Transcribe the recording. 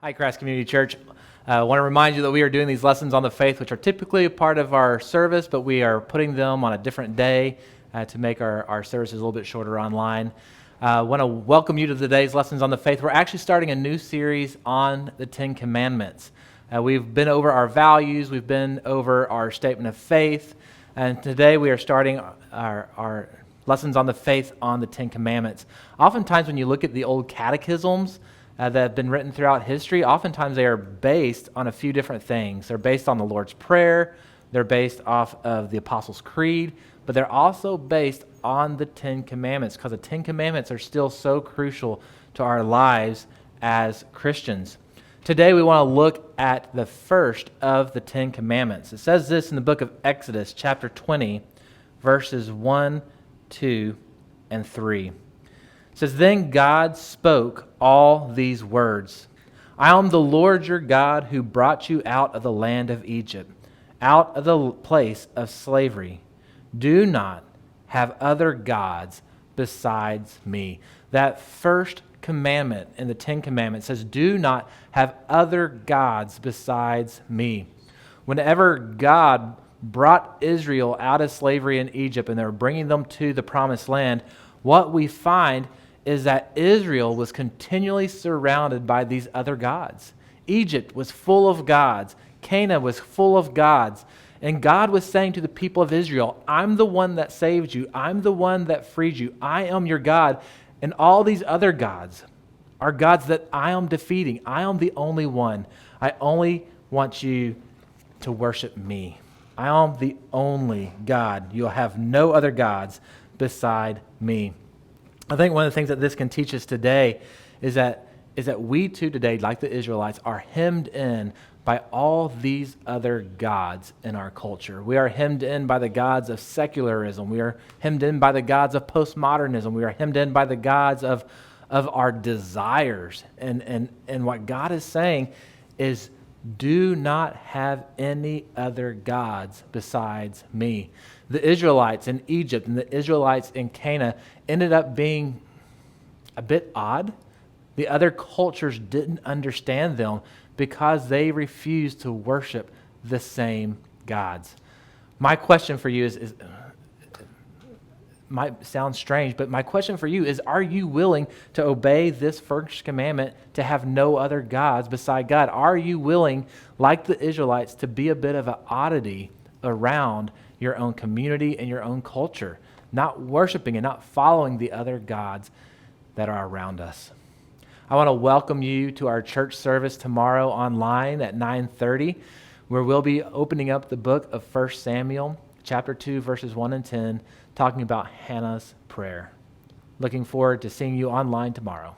Hi, Christ Community Church. I want to remind you that we are doing these lessons on the faith, which are typically a part of our service, but we are putting them on a different day to make our services a little bit shorter online. I want to welcome you to today's lessons on the faith. We're actually starting a new series on the Ten Commandments. We've been over our values, we've been over our statement of faith, and today we are starting our lessons on the faith on the Ten Commandments. Oftentimes when you look at the old catechisms, that have been written throughout history, oftentimes they are based on a few different things. They're based on the Lord's Prayer, they're based off of the Apostles' Creed, but they're also based on the Ten Commandments because the Ten Commandments are still so crucial to our lives as Christians. Today we want to look at the first of the Ten Commandments. It says this in the book of Exodus, chapter 20, verses 1, 2, and 3. It says, "Then God spoke all these words. I am the Lord your God who brought you out of the land of Egypt, out of the place of slavery. Do not have other gods besides me." That first commandment in the Ten Commandments says, do not have other gods besides me. Whenever God brought Israel out of slavery in Egypt and they were bringing them to the promised land, what we find is that Israel was continually surrounded by these other gods. Egypt was full of gods. Canaan was full of gods. And God was saying to the people of Israel, I'm the one that saved you. I'm the one that freed you. I am your God. And all these other gods are gods that I am defeating. I am the only one. I only want you to worship me. I am the only God. You'll have no other gods beside me. I think one of the things that this can teach us today is that we too today, like the Israelites, are hemmed in by all these other gods in our culture. We are hemmed in by the gods of secularism. We are hemmed in by the gods of postmodernism. We are hemmed in by the gods of our desires. And what God is saying is, do not have any other gods besides me. The Israelites in Egypt and the Israelites in Canaan ended up being a bit odd. The other cultures didn't understand them because they refused to worship the same gods. My question for you is might sound strange, but my question for you is, are you willing to obey this first commandment to have no other gods beside God? Are you willing, like the Israelites, to be a bit of an oddity around your own community and your own culture, not worshiping and not following the other gods that are around us? I want to welcome you to our church service tomorrow online at 9:30, where we'll be opening up the book of 1 Samuel, chapter 2, verses 1 and 10, talking about Hannah's prayer. Looking forward to seeing you online tomorrow.